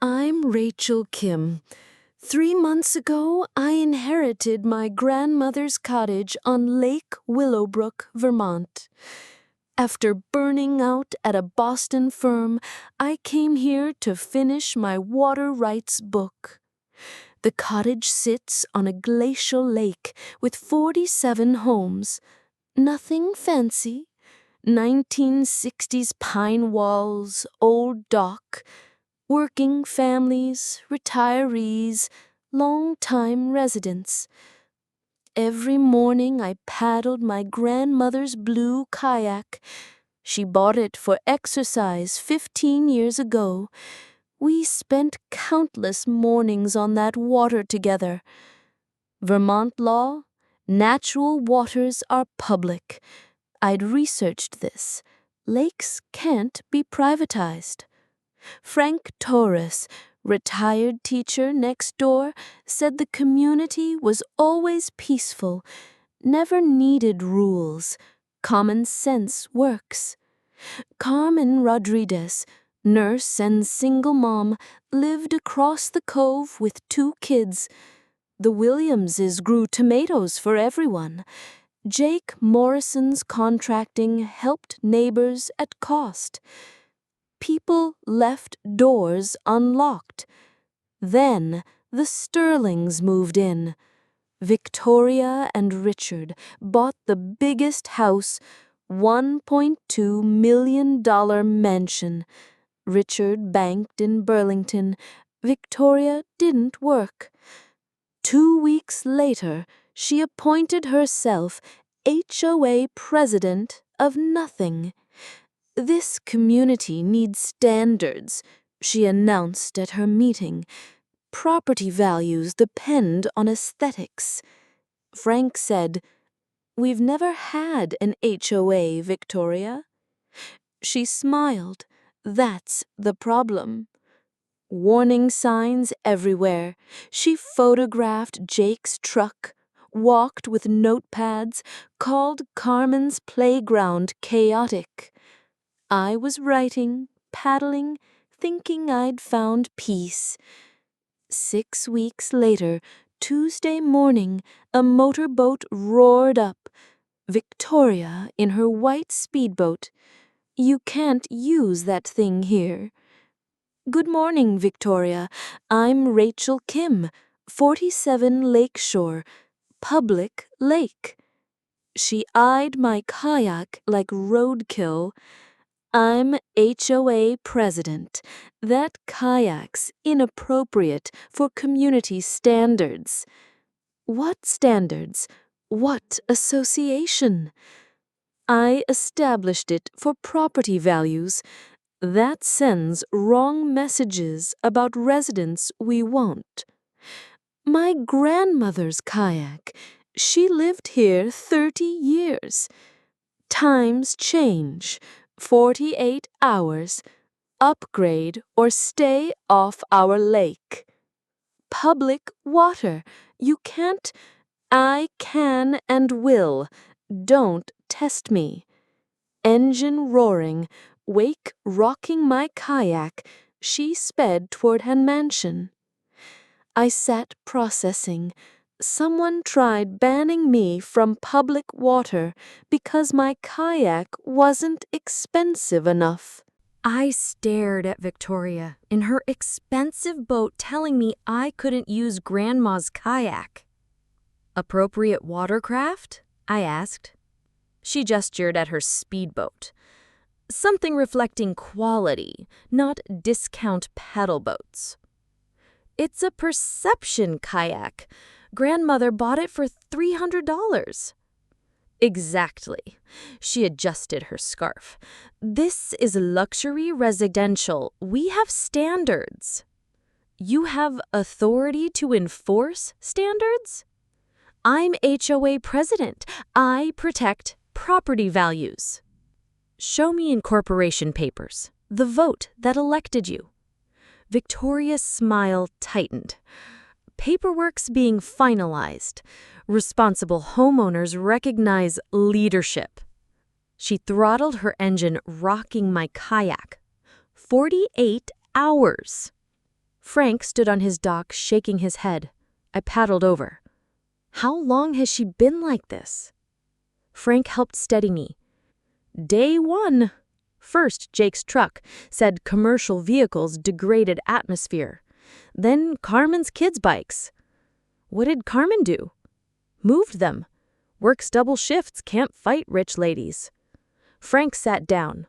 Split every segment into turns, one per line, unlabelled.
I'm Rachel Kim. 3 months ago, I inherited my grandmother's cottage on Lake Willowbrook, Vermont. After burning out at a Boston firm, I came here to finish my water rights book. The cottage sits on a glacial lake with 47 homes. Nothing fancy. 1960s pine walls, old dock, working families, retirees, long-time residents. Every morning I paddled my grandmother's blue kayak. She bought it for exercise 15 years ago. We spent countless mornings on that water together. Vermont law, natural waters are public. I'd researched this. Lakes can't be privatized. Frank Torres, retired teacher next door, said the community was always peaceful, never needed rules. Common sense works. Carmen Rodriguez, nurse and single mom, lived across the cove with 2 kids. The Williamses grew tomatoes for everyone. Jake Morrison's contracting helped neighbors at cost. People left doors unlocked. Then the Sterlings moved in. Victoria and Richard bought the biggest house, $1.2 million mansion. Richard banked in Burlington. Victoria didn't work. 2 weeks later, she appointed herself HOA president of nothing. This community needs standards, she announced at her meeting. Property values depend on aesthetics. Frank said, "We've never had an HOA, Victoria." She smiled. That's the problem. Warning signs everywhere. She photographed Jake's truck, walked with notepads, called Carmen's playground chaotic. I was writing, paddling, thinking I'd found peace. 6 weeks later, Tuesday morning, a motorboat roared up. Victoria in her white speedboat. "You can't use that thing here." "Good morning, Victoria. I'm Rachel Kim, 47 Lakeshore, public lake." She eyed my kayak like roadkill. "I'm HOA president. That kayak's inappropriate for community standards." "What standards? What association?" "I established it for property values. That sends wrong messages about residents we want." "My grandmother's kayak. She lived here 30 years. Times change. 48 hours. Upgrade or stay off our lake." "Public water. You can't." "I can and will. Don't test me." Engine roaring, wake rocking my kayak, she sped toward her mansion. I sat processing. Someone tried banning me from public water because my kayak wasn't expensive enough. I stared at Victoria in her expensive boat telling me I couldn't use Grandma's kayak. "Appropriate watercraft?" I asked. She gestured at her speedboat. "Something reflecting quality, not discount paddle boats." "It's a perception kayak. Grandmother bought it for $300. "Exactly." She adjusted her scarf. "This is luxury residential. We have standards." "You have authority to enforce standards?" "I'm HOA president. I protect property values." "Show me incorporation papers, the vote that elected you." Victoria's smile tightened. "Paperwork's being finalized. Responsible homeowners recognize leadership." She throttled her engine, rocking my kayak. 48 hours.
Frank stood on his dock, shaking his head. I paddled over. How long has she been like this? Frank helped steady me. Day 1. First, Jake's truck said commercial vehicles degraded atmosphere. Then Carmen's kids' bikes. What did Carmen do? Moved them. Works double shifts, can't fight rich ladies. Frank sat down.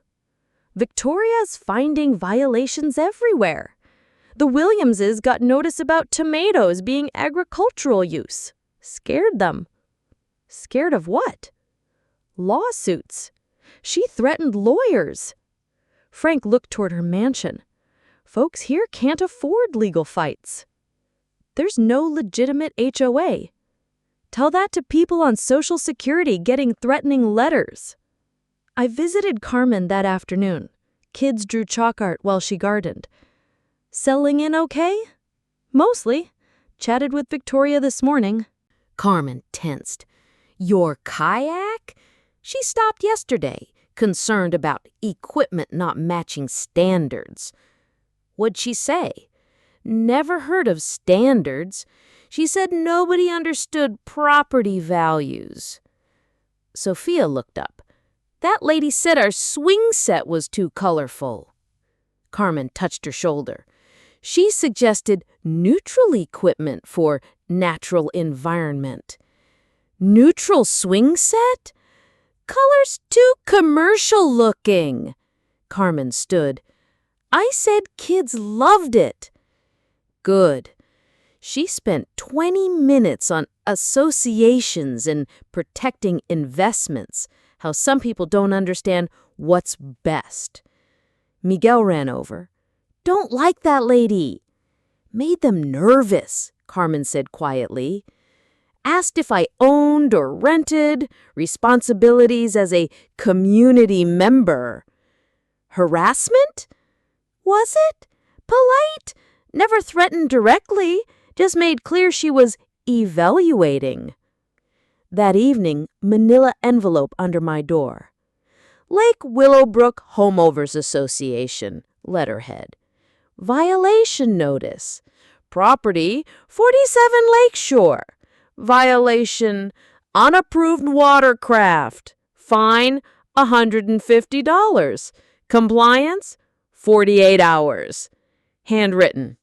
Victoria's finding violations everywhere. The Williamses got notice about tomatoes being agricultural use. Scared them. Scared of what? Lawsuits. She threatened lawyers. Frank looked toward her mansion. Folks here can't afford legal fights. There's no legitimate HOA. Tell that to people on Social Security getting threatening letters. I visited Carmen that afternoon. Kids drew chalk art while she gardened. Selling in okay? Mostly. Chatted with Victoria this morning.
Carmen tensed. Your kayak? She stopped yesterday, concerned about equipment not matching standards. What'd she say? Never heard of standards. She said nobody understood property values. Sophia looked up. That lady said our swing set was too colorful. Carmen touched her shoulder. She suggested neutral equipment for natural environment. Neutral swing set? Color's too commercial looking. Carmen stood. I said kids loved it. Good. She spent 20 minutes on associations and protecting investments, how some people don't understand what's best. Miguel ran over. Don't like that lady. Made them nervous, Carmen said quietly. Asked if I owned or rented, responsibilities as a community member. Harassment? Was it? Polite? Never threatened directly, just made clear she was evaluating. That evening, manila envelope under my door. Lake Willowbrook Homeowners Association, letterhead. Violation notice. Property, 47 Lakeshore. Violation, unapproved watercraft. Fine, $150. Compliance, 48 hours. Handwritten.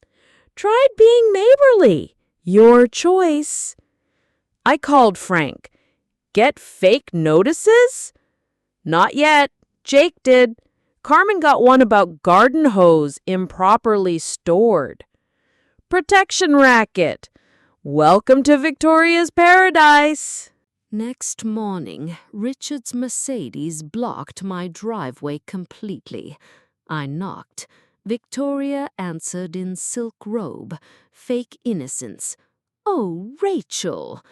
Tried being neighborly. Your choice. I called Frank. Get fake notices? Not yet. Jake did. Carmen got one about garden hose improperly stored. Protection racket. Welcome to Victoria's paradise. Next morning, Richard's Mercedes blocked my driveway completely. I knocked. Victoria answered in silk robe, fake innocence. Oh, Rachel,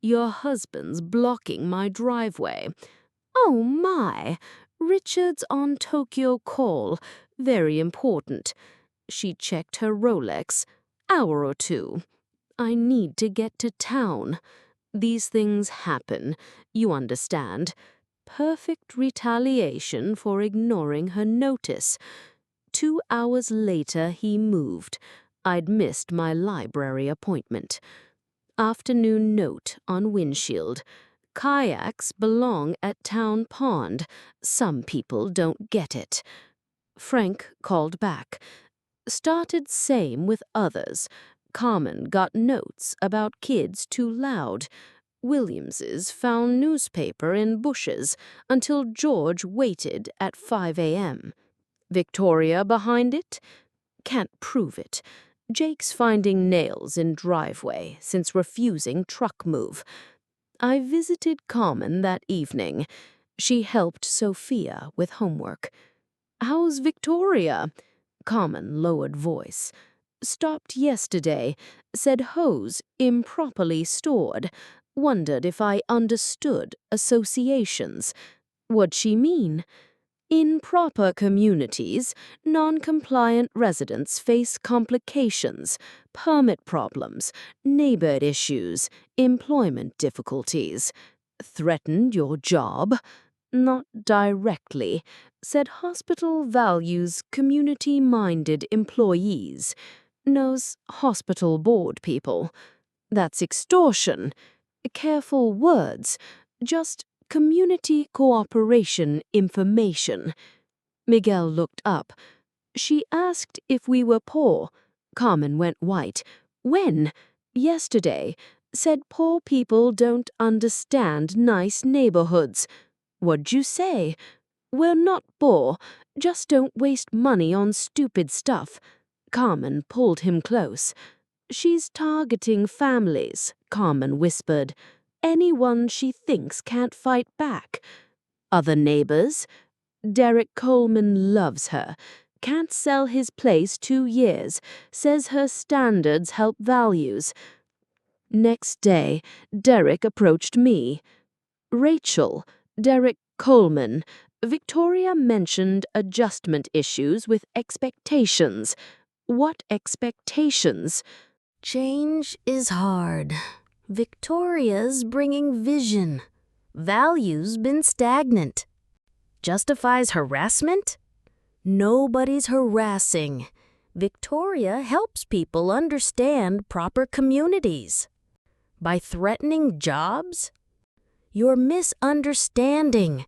your husband's blocking my driveway. Oh, my. Richard's on Tokyo call. Very important. She checked her Rolex. Hour or 2. I need to get to town. These things happen, you understand. Perfect retaliation for ignoring her notice. 2 hours later, he moved. I'd missed my library appointment. Afternoon note on windshield. Kayaks belong at Town Pond. Some people don't get it. Frank called back. Started same with others. Carmen got notes about kids too loud. Williamses found newspaper in bushes until George waited at 5 a.m. Victoria behind it? Can't prove it. Jake's finding nails in driveway since refusing truck move. I visited Carmen that evening. She helped Sophia with homework. How's Victoria? Carmen lowered voice. Stopped yesterday. Said hose improperly stored. Wondered if I understood associations. What'd she mean? In proper communities, non-compliant residents face complications, permit problems, neighbor issues, employment difficulties. Threatened your job? Not directly. Said hospital values community-minded employees.
knows hospital board people. That's extortion. Careful words. Just community cooperation information. Miguel looked up. She asked if we were poor. Carmen went white. When? Yesterday. Said poor people don't understand nice neighborhoods. What'd you say? We're not poor. Just don't waste money on stupid stuff. Carmen pulled him close. She's targeting families, Carmen whispered. Anyone she thinks can't fight back. Other neighbors? Derek Coleman loves her. Can't sell his place 2 years. Says her standards help values. Next day, Derek approached me. Rachel, Derek Coleman. Victoria mentioned adjustment issues with expectations. What expectations? Change is hard. Victoria's bringing vision. Values been stagnant. Justifies harassment? Nobody's harassing. Victoria helps people understand proper communities. By threatening jobs? You're misunderstanding.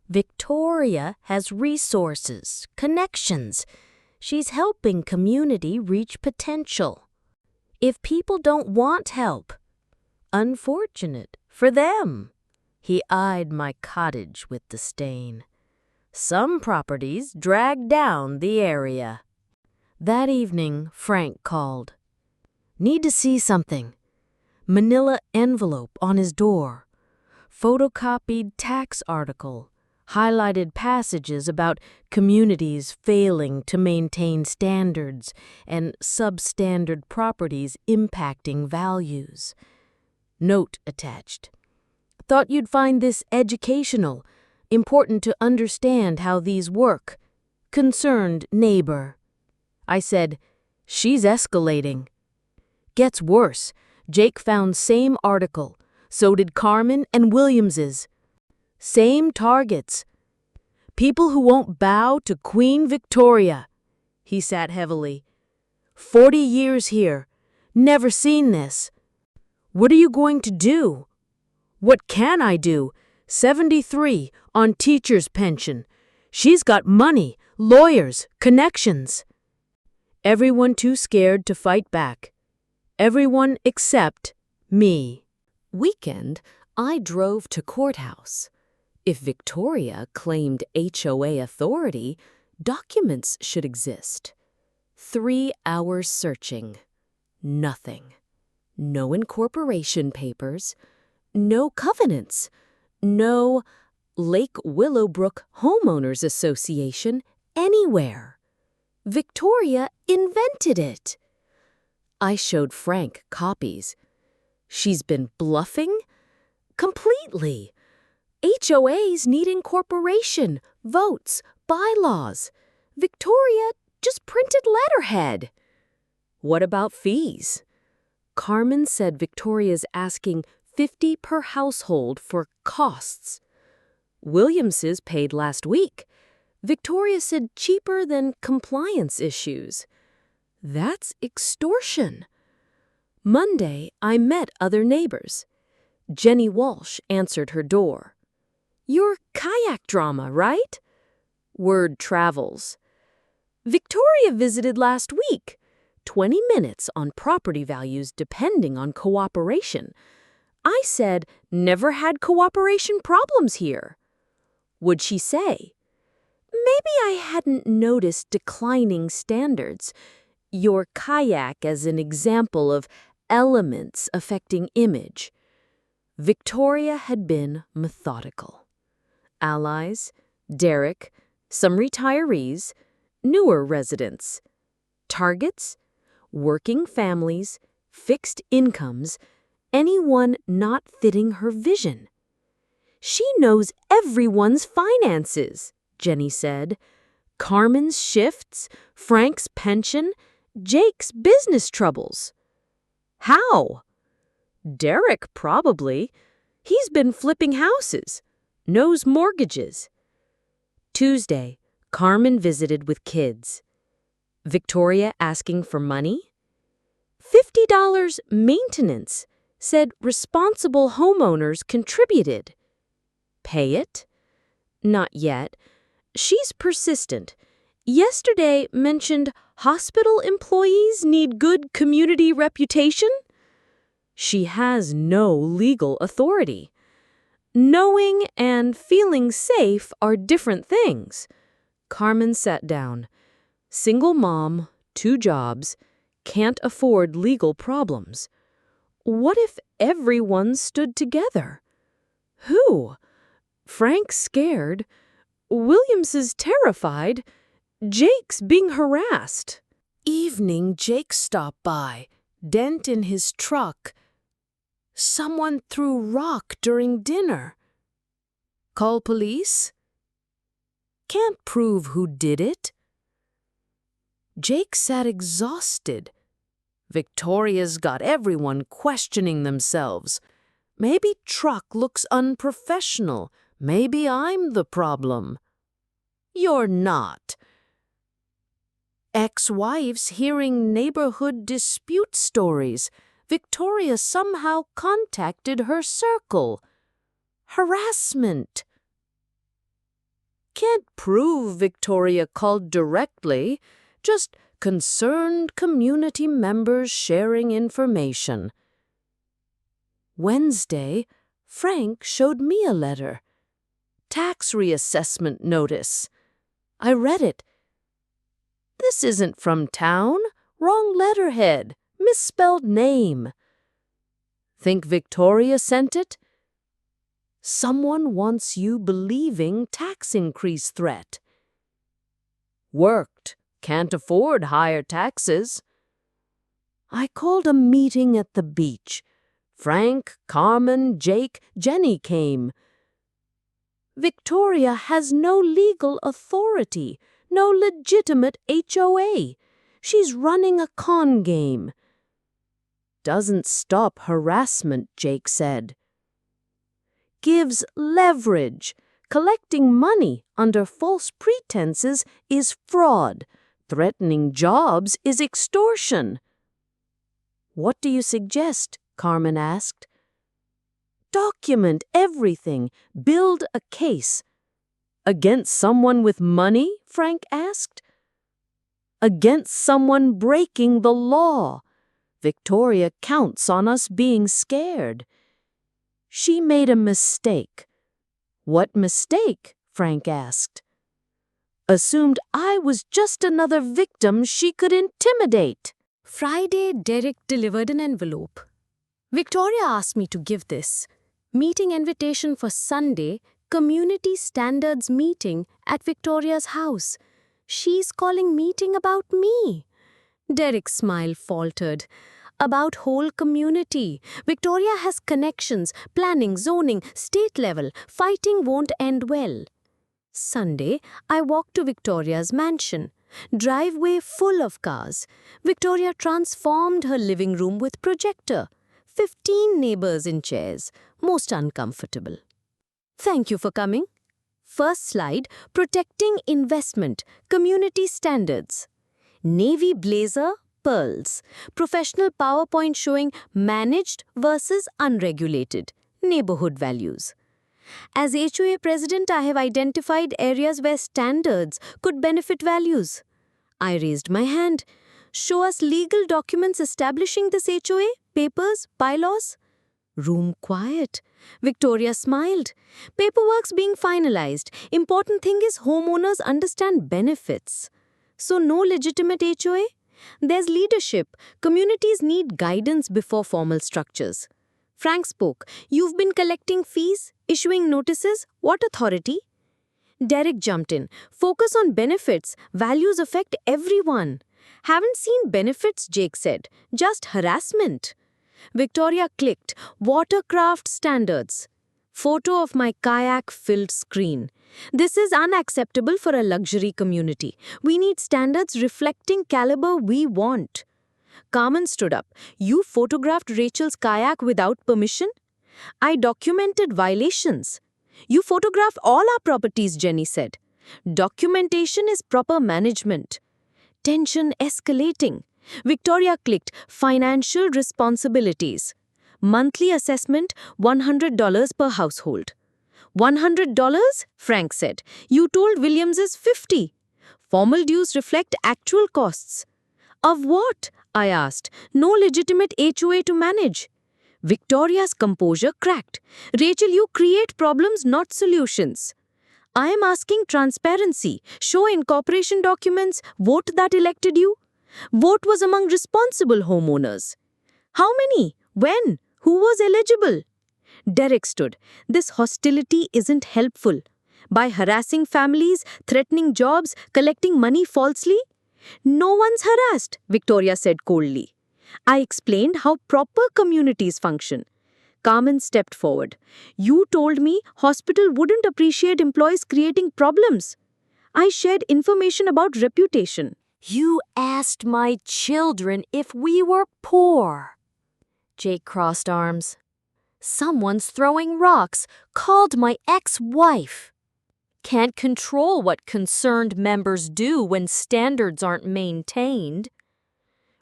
Victoria has resources, connections. She's helping community reach potential. If people don't want help, unfortunate for them. He eyed my cottage with disdain. Some properties drag down the area. That evening, Frank called. Need to see something. Manila envelope on his door. Photocopied tax article. Highlighted passages about communities failing to maintain standards and substandard properties impacting values. Note attached. Thought you'd find this educational. Important to understand how these work. Concerned neighbor. I said, she's escalating. Gets worse. Jake found same article. So did Carmen and Williams's. Same targets. People who won't bow to Queen Victoria. He sat heavily. 40 years here. Never seen this. What are you going to do? What can I do? 73 on teacher's pension. She's got money, lawyers, connections. Everyone too scared to fight back. Everyone except me. Weekend, I drove to courthouse. If Victoria claimed HOA authority, documents should exist. 3 hours searching. Nothing. No incorporation papers. No covenants. No Lake Willowbrook Homeowners Association anywhere. Victoria invented it. I showed Frank copies. She's been bluffing? Completely. HOAs need incorporation, votes, bylaws. Victoria just printed letterhead. What about fees? Carmen said Victoria's asking $50 per household for costs. Williams's paid last week. Victoria said cheaper than compliance issues. That's extortion. Monday, I met other neighbors. Jenny Walsh answered her door. Your kayak drama, right? Word travels. Victoria visited last week. 20 minutes on property values depending on cooperation. I said, never had cooperation problems here. Would she say? Maybe I hadn't noticed declining standards. Your kayak as an example of elements affecting image. Victoria had been methodical. Allies, Derek, some retirees, newer residents. Targets, working families, fixed incomes, anyone not fitting her vision. She knows everyone's finances, Jenny said. Carmen's shifts, Frank's pension, Jake's business troubles. How? Derek, probably. He's been flipping houses. Knows mortgages. Tuesday, Carmen visited with kids. Victoria asking for money? $50 maintenance, said responsible homeowners contributed. Pay it? Not yet. She's persistent. Yesterday mentioned hospital employees need good community reputation. She has no legal authority. Knowing and feeling safe are different things. Carmen sat down. Single mom, 2 jobs, can't afford legal problems. What if everyone stood together? Who? Frank's scared. Williams is terrified. Jake's being harassed. Evening, Jake stopped by, dent in his truck. Someone threw rock during dinner. Call police? Can't prove who did it. Jake sat exhausted. Victoria's got everyone questioning themselves. Maybe truck looks unprofessional. Maybe I'm the problem. You're not. Ex-wives hearing neighborhood dispute stories. Victoria somehow contacted her circle. Harassment. Can't prove Victoria called directly, just concerned community members sharing information. Wednesday, Frank showed me a letter. Tax reassessment notice. I read it. This isn't from town. Wrong letterhead. Misspelled name. Think Victoria sent it? Someone wants you believing tax increase threat. Worked. Can't afford higher taxes. I called a meeting at the beach. Frank, Carmen, Jake, Jenny came. Victoria has no legal authority, no legitimate HOA. She's running a con game. Doesn't stop harassment, Jake said. Gives leverage. Collecting money under false pretenses is fraud. Threatening jobs is extortion. What do you suggest? Carmen asked. Document everything. Build a case. Against someone with money? Frank asked. Against someone breaking the law. Victoria counts on us being scared. She made a mistake. What mistake? Frank asked. Assumed I was just another victim she could intimidate. Friday, Derek delivered an envelope. Victoria asked me to give this. Meeting invitation for Sunday, community standards meeting at Victoria's house. She's calling meeting about me. Derek's smile faltered. About whole community. Victoria has connections, planning, zoning, state level. Fighting won't end well. Sunday, I walked to Victoria's mansion. Driveway full of cars. Victoria transformed her living room with projector. 15 neighbors in chairs. Most uncomfortable. Thank you for coming. First slide, protecting investment, community standards. Navy blazer, pearls. Professional PowerPoint showing managed versus unregulated. Neighborhood values. As HOA president, I have identified areas where standards could benefit values. I raised my hand. Show us legal documents establishing this HOA, papers, bylaws. Room quiet. Victoria smiled. Paperwork's being finalized. Important thing is homeowners understand benefits. So no legitimate HOA? There's leadership. Communities need guidance before formal structures. Frank spoke. You've been collecting fees, issuing notices. What authority? Derek jumped in. Focus on benefits. Values affect everyone. Haven't seen benefits, Jake said. Just harassment. Victoria clicked. Watercraft standards. Photo of my kayak filled screen. This is unacceptable for a luxury community. We need standards reflecting caliber we want. Carmen stood up. You photographed Rachel's kayak without permission? I documented violations. You photographed all our properties, Jenny said. Documentation is proper management. Tension escalating. Victoria clicked Financial Responsibilities. Monthly assessment $100 per household. $100? Frank said. You told Williams is 50. Formal dues reflect actual costs. Of what? I asked. No legitimate HOA to manage. Victoria's composure cracked. Rachel, you create problems, not solutions. I am asking transparency. Show incorporation documents. Vote that elected you. Vote was among responsible homeowners. How many? When? Who was eligible? Derek stood. This hostility isn't helpful. By harassing families, threatening jobs, collecting money falsely? No one's harassed, Victoria said coldly. I explained how proper communities function. Carmen stepped forward. You told me hospital wouldn't appreciate employees creating problems. I shared information about reputation.
You asked my children if we were poor. Jake crossed arms. Someone's throwing rocks, called my ex-wife. Can't control what concerned members do when standards aren't maintained.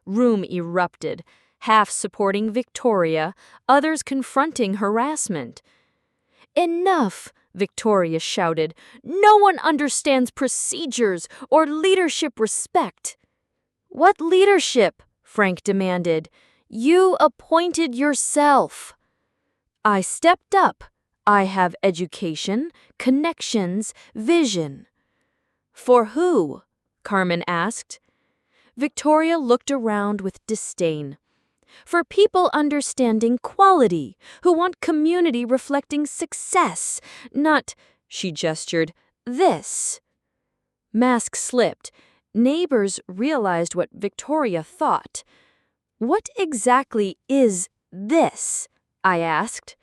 Room erupted, half supporting Victoria, others confronting harassment. Enough, Victoria shouted. No one understands procedures or leadership respect. What leadership? Frank demanded. You appointed yourself. I stepped up. I have education, connections, vision. For who? Carmen asked. Victoria looked around with disdain. For people understanding quality, who want community reflecting success, not, she gestured, this. Mask slipped. Neighbors realized what Victoria thought. What exactly is this? I asked.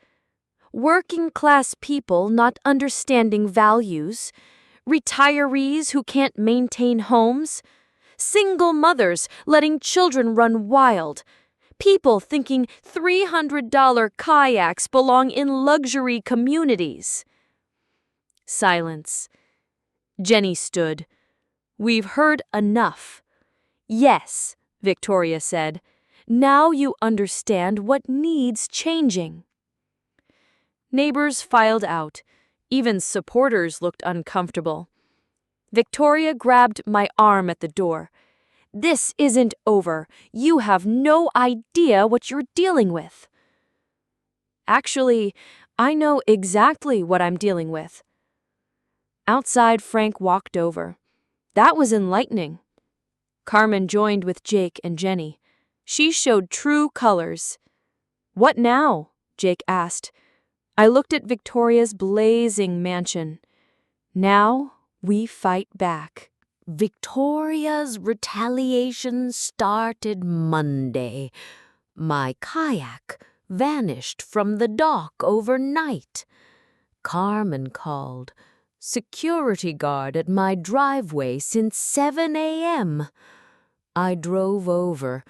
Working-class people not understanding values, retirees who can't maintain homes, single mothers letting children run wild, people thinking $300 kayaks belong in luxury communities. Silence. Jenny stood. We've heard enough. Yes, Victoria said. Now you understand what needs changing. Neighbors filed out. Even supporters looked uncomfortable. Victoria grabbed my arm at the door. This isn't over. You have no idea what you're dealing with. Actually, I know exactly what I'm dealing with. Outside, Frank walked over. That was enlightening. Carmen joined with Jake and Jenny. She showed true colors. What now? Jake asked. I looked at Victoria's blazing mansion. Now we fight back. Victoria's retaliation started Monday. My kayak vanished from the dock overnight. Carmen called. Security guard at my driveway since 7 a.m. I drove over.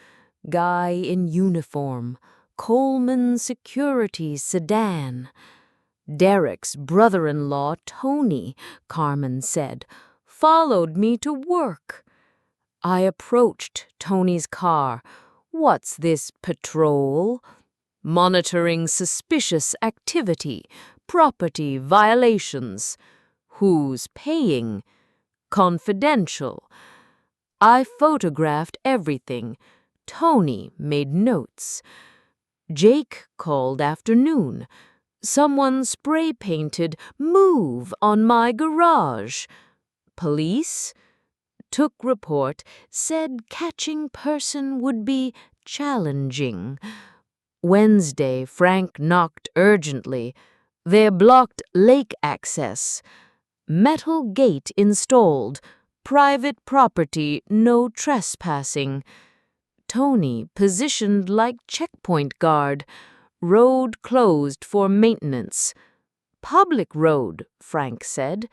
Guy in uniform. Coleman Securities sedan. Derek's brother-in-law, Tony, Carmen said, followed me to work. I approached Tony's car. What's this patrol? Monitoring suspicious activity, property violations. Who's paying? Confidential. I photographed everything. Tony made notes. Jake called afternoon. Someone spray-painted "Move" on my garage. Police? Took report, said catching person would be challenging. Wednesday, Frank knocked urgently. They blocked lake access. Metal gate installed. Private property, no trespassing. Tony positioned like checkpoint guard. Road closed for maintenance. Public road, Frank said.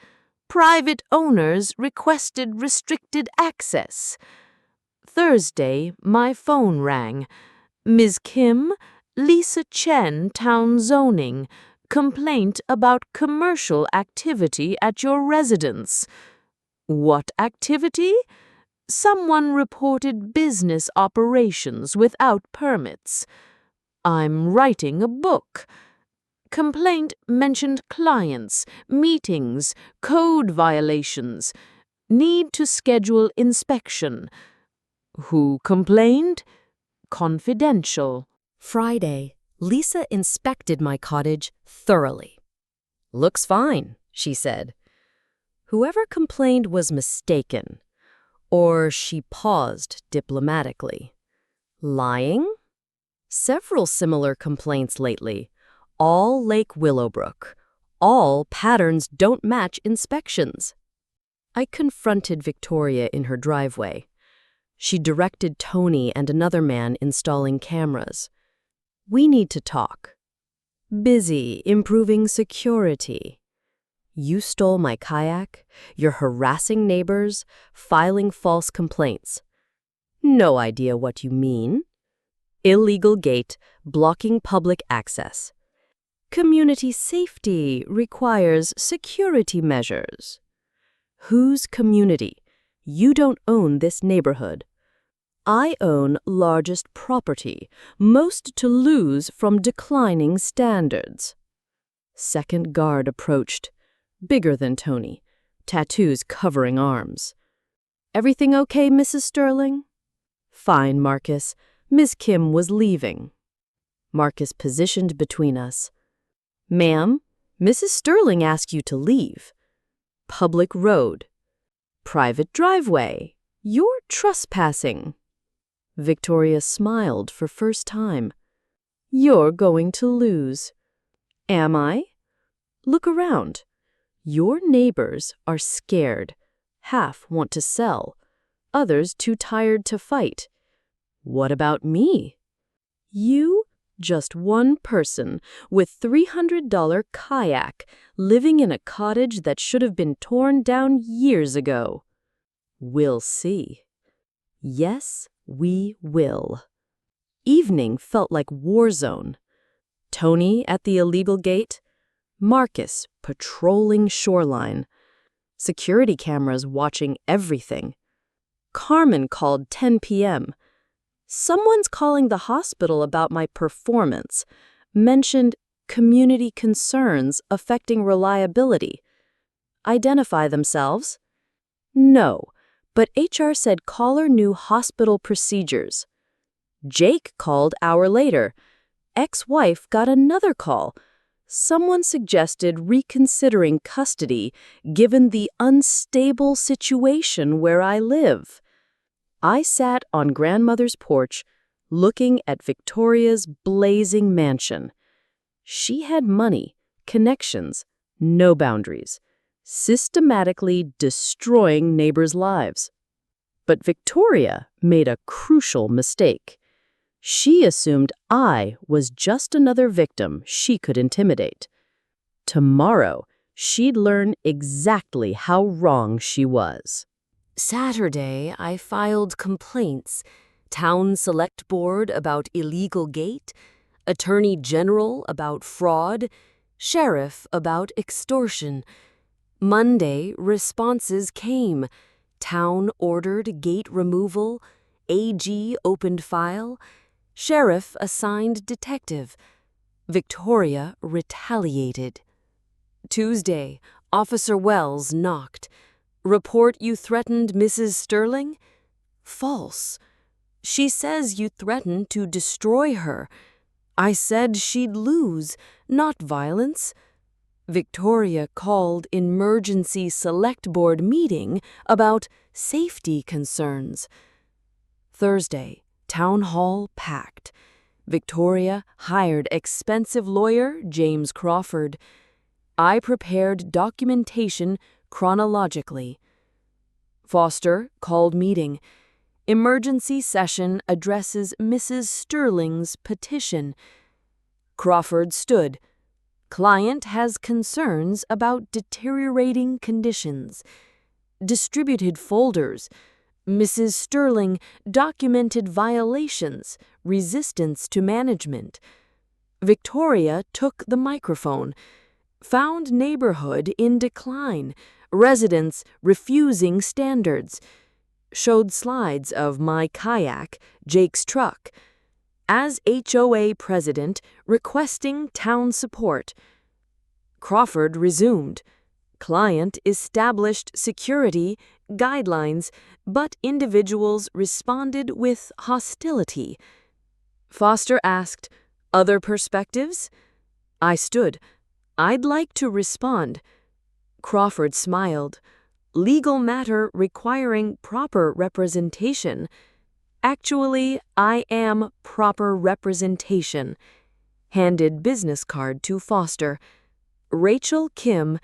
Private owners requested restricted access. Thursday, my phone rang. Ms. Kim, Lisa Chen, Town Zoning. Complaint about commercial activity at your residence. What activity? Someone reported business operations without permits. I'm writing a book. Complaint mentioned clients, meetings, code violations. Need to schedule inspection. Who complained? Confidential.
Friday, Lisa inspected my cottage thoroughly. "Looks fine," she said. Whoever complained was mistaken. Or she paused diplomatically. Lying? Several similar complaints lately. All Lake Willowbrook. All patterns don't match inspections. I confronted Victoria in her driveway. She directed Tony and another man installing cameras. "We need to talk." "Busy improving security." "You stole my kayak, you're harassing neighbors, filing false complaints." "No idea what you mean." "Illegal gate, blocking public access." "Community safety requires security measures." "Whose community? You don't own this neighborhood." "I own largest property, most to lose from declining standards." Second guard approached, bigger than Tony, tattoos covering arms. "Everything okay, Mrs. Sterling?" "Fine, Marcus. Ms. Kim was leaving." Marcus positioned between us. "Ma'am, Mrs. Sterling asked you to leave." "Public road." "Private driveway. You're trespassing." Victoria smiled for first time. "You're going to lose." "Am I?" "Look around. Your neighbors are scared. Half want to sell. Others too tired to fight. What about me?" "You, just one person with $300 kayak living in a cottage that should have been torn down years ago." "We'll see." Yes, we will. Evening felt like war zone. Tony at the illegal gate. Marcus patrolling shoreline. Security cameras watching everything. Carmen called 10 p.m. Someone's calling the hospital about my performance. Mentioned community concerns affecting reliability. Identify themselves? No, but HR said caller knew hospital procedures. Jake called hour later. Ex-wife got another call. Someone suggested reconsidering custody given the unstable situation where I live. I sat on grandmother's porch looking at Victoria's blazing mansion. She had money, connections, no boundaries, systematically destroying neighbors' lives. But Victoria made a crucial mistake. She assumed I was just another victim she could intimidate. Tomorrow, she'd learn exactly how wrong she was. Saturday, I filed complaints. Town Select Board about illegal gate, Attorney General about fraud, Sheriff about extortion. Monday, responses came. Town ordered gate removal, AG opened file, Sheriff assigned detective. Victoria retaliated. Tuesday, Officer Wells knocked. Report you threatened Mrs. Sterling? False. She says you threatened to destroy her. I said she'd lose, not violence. Victoria called emergency select board meeting about safety concerns. Thursday, town hall packed. Victoria hired expensive lawyer James Crawford. I prepared documentation chronologically. Foster called meeting. Emergency session addresses Mrs. Sterling's petition. Crawford stood. Client has concerns about deteriorating conditions. Distributed folders. Mrs. Sterling documented violations, resistance to management. Victoria took the microphone. Found neighborhood in decline, residents refusing standards.
showed slides of my kayak, Jake's truck. As HOA president, requesting town support. Crawford resumed. Client established security guidelines, but individuals responded with hostility. Foster asked, "Other perspectives?" I stood. "I'd like to respond." Crawford smiled. "Legal matter requiring proper representation." "Actually, I am proper representation." Handed business card to Foster. "Rachel Kim,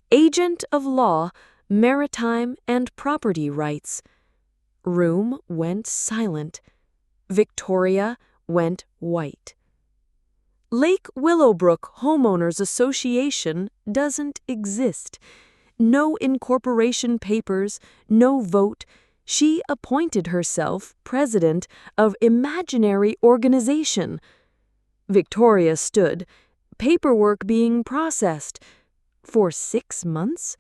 agent of law, maritime and property rights." Room went silent. Victoria went white. Lake Willowbrook Homeowners Association doesn't exist. No incorporation papers, no vote. She appointed herself president of imaginary organization. Victoria stood, paperwork being processed. For 6 months?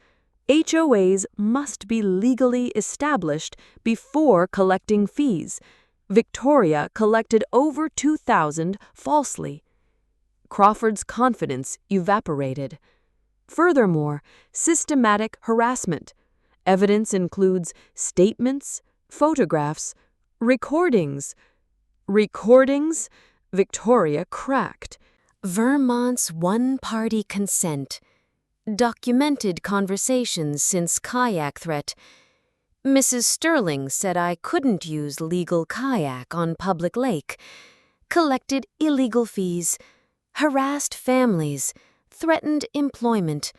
HOAs must be legally established before collecting fees. Victoria collected over $2,000 falsely. Crawford's confidence evaporated. Furthermore, systematic harassment. Evidence includes statements, photographs, recordings. Recordings? Victoria cracked. Vermont's one-party consent. Documented conversations since kayak threat. Mrs. Sterling said I couldn't use legal kayak on public lake. Collected illegal fees. Harassed families. Threatened employment.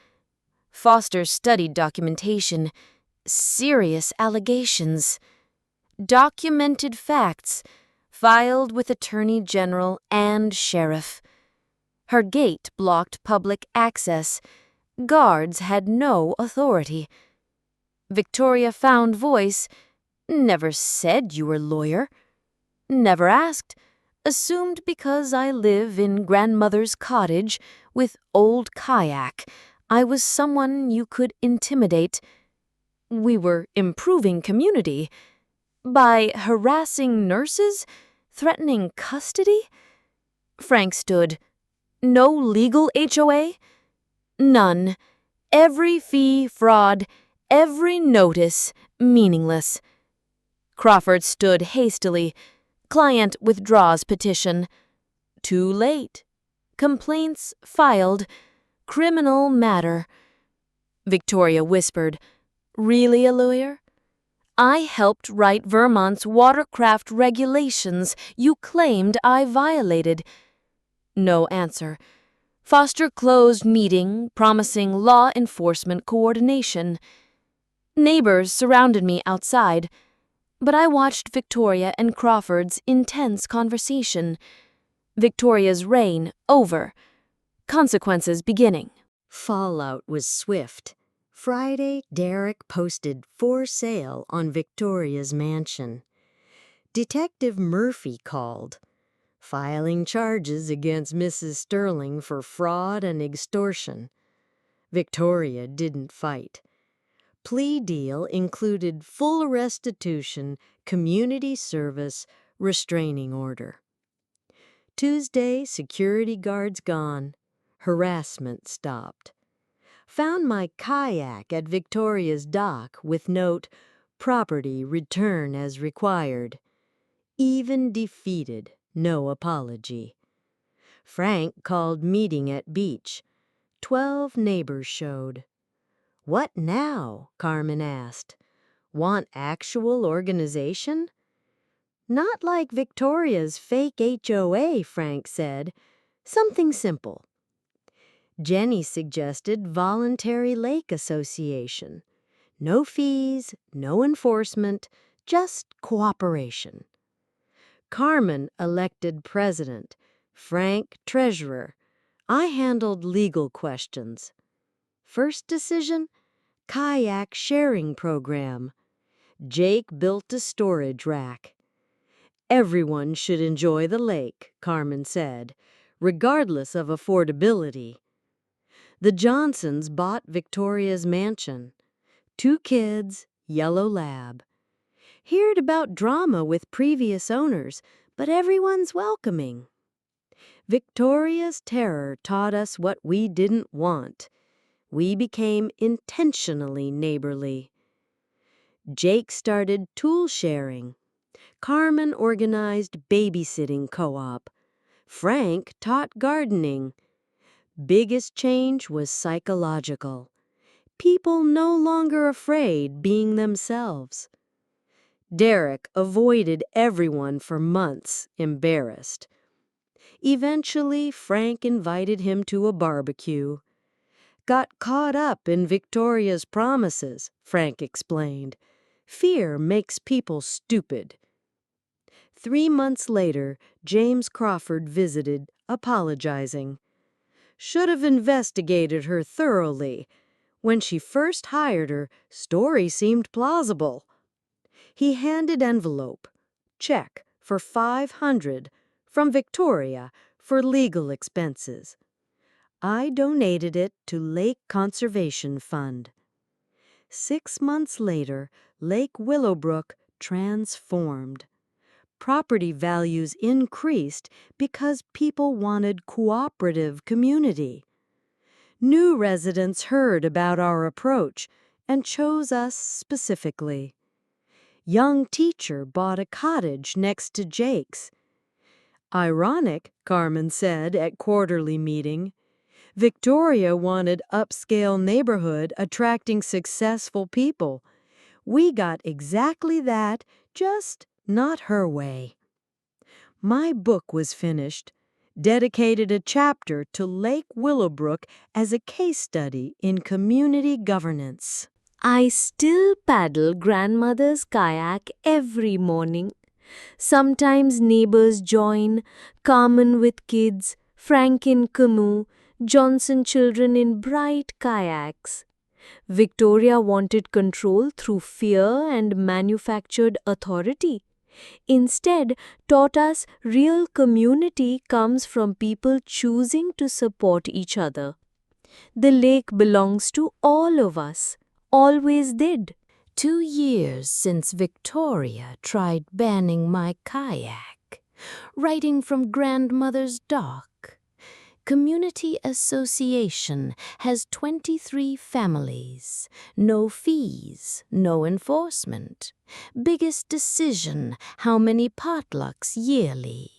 Foster studied documentation. Serious allegations. Documented facts. Filed with Attorney General and Sheriff. Her gate blocked public access. Guards had no authority. Victoria found voice. Never said you were lawyer. Never asked. Assumed because I live in grandmother's cottage with old kayak, I was someone you could intimidate. We were improving community. By harassing nurses? Threatening custody? Frank stood. No legal HOA? None. Every fee fraud, every notice meaningless. Crawford stood hastily. Client withdraws petition. Too late. Complaints filed. Criminal matter. Victoria whispered. Really a lawyer? I helped write Vermont's watercraft regulations you claimed I violated. No answer. Foster closed meeting, promising law enforcement coordination. Neighbors surrounded me outside, but I watched Victoria and Crawford's intense conversation. Victoria's reign over. Consequences beginning.
Fallout was swift. Friday, Derek posted "for sale" on Victoria's mansion. Detective Murphy called, filing charges against Mrs. Sterling for fraud and extortion. Victoria didn't fight. Plea deal included full restitution, community service, restraining order. Tuesday, security guards gone. Harassment stopped. Found my kayak at Victoria's dock with note, "Property return as required." Even defeated, no apology. Frank called meeting at beach. 12 neighbors showed. "What now?" Carmen asked. "Want actual organization?" "Not like Victoria's fake HOA," Frank said. "Something simple." Jenny suggested voluntary lake association. No fees, no enforcement, just cooperation. Carmen elected president, Frank treasurer. I handled legal questions. First decision? Kayak sharing program. Jake built a storage rack. Everyone should enjoy the lake, Carmen said, regardless of affordability. The Johnsons bought Victoria's mansion. 2 kids, yellow lab. Heard about drama with previous owners, but everyone's welcoming. Victoria's terror taught us what we didn't want. We became intentionally neighborly. Jake started tool sharing. Carmen organized babysitting co-op. Frank taught gardening. Biggest change was psychological. People no longer afraid being themselves. Derek avoided everyone for months, embarrassed. Eventually, Frank invited him to a barbecue. Got caught up in Victoria's promises, Frank explained. Fear makes people stupid. 3 months later, James Crawford visited, apologizing. Should have investigated her thoroughly. When she first hired her, story seemed plausible. He handed envelope. Check for $500 from Victoria for legal expenses. I donated it to Lake Conservation Fund. 6 months later, Lake Willowbrook transformed. Property values increased because people wanted cooperative community. New residents heard about our approach and chose us specifically. Young teacher bought a cottage next to Jake's. Ironic, Carmen said at quarterly meeting. Victoria wanted upscale neighborhood attracting successful people. We got exactly that, just not her way. My book was finished, dedicated a chapter to Lake Willowbrook as a case study in community governance.
I still paddle grandmother's kayak every morning. Sometimes neighbors join, Carmen with kids, Frank in canoe, Johnson children in bright kayaks. Victoria wanted control through fear and manufactured authority. Instead, taught us real community comes from people choosing to support each other. The lake belongs to all of us, always did.
2 years since Victoria tried banning my kayak. Writing from grandmother's dock. Community Association has 23 families. No fees, no enforcement. Biggest decision, how many potlucks yearly.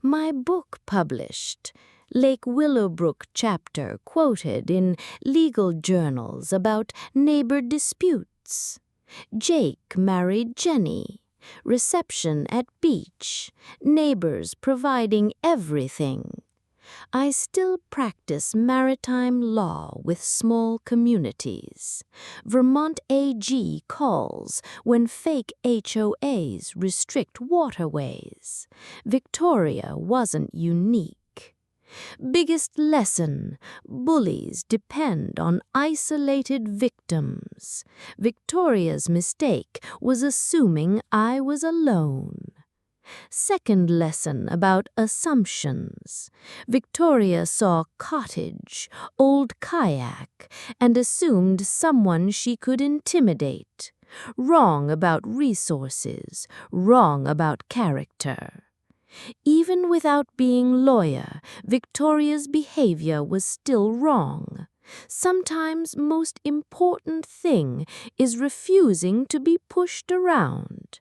My book published. Lake Willowbrook chapter quoted in legal journals about neighbor disputes. Jake married Jenny. Reception at beach. Neighbors providing everything. I still practice maritime law with small communities. Vermont AG calls when fake HOAs restrict waterways. Victoria wasn't unique. Biggest lesson, bullies depend on isolated victims. Victoria's mistake was assuming I was alone. Second lesson about assumptions. Victoria saw cottage, old kayak, and assumed someone she could intimidate. Wrong about resources, wrong about character. Even without being lawyer, Victoria's behavior was still wrong. Sometimes most important thing is refusing to be pushed around.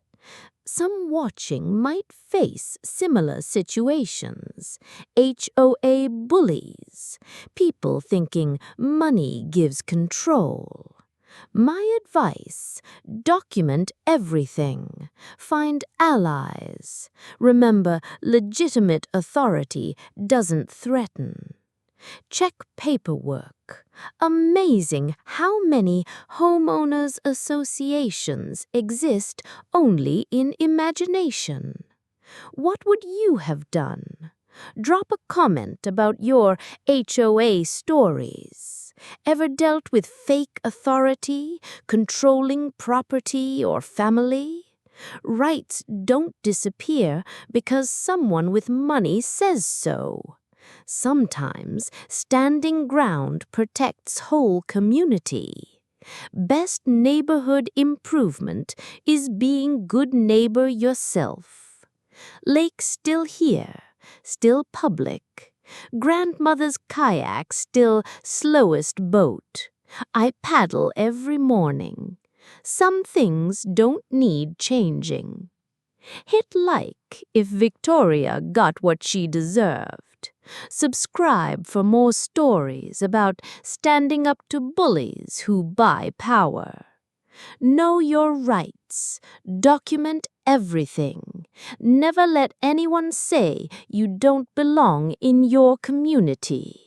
Some watching might face similar situations. HOA bullies. People thinking money gives control. My advice, document everything. Find allies. Remember, legitimate authority doesn't threaten. Check paperwork. Amazing how many homeowners associations exist only in imagination. What would you have done? Drop a comment about your HOA stories. Ever dealt with fake authority, controlling property or family? Rights don't disappear because someone with money says so. Sometimes standing ground protects whole community.
Best neighborhood improvement is being good neighbor yourself. Lake still here, still public. Grandmother's kayak still slowest boat. I paddle every morning. Some things don't need changing. Hit like if Victoria got what she deserved. Subscribe for more stories about standing up to bullies who buy power. Know your rights. Document everything. Never let anyone say you don't belong in your community.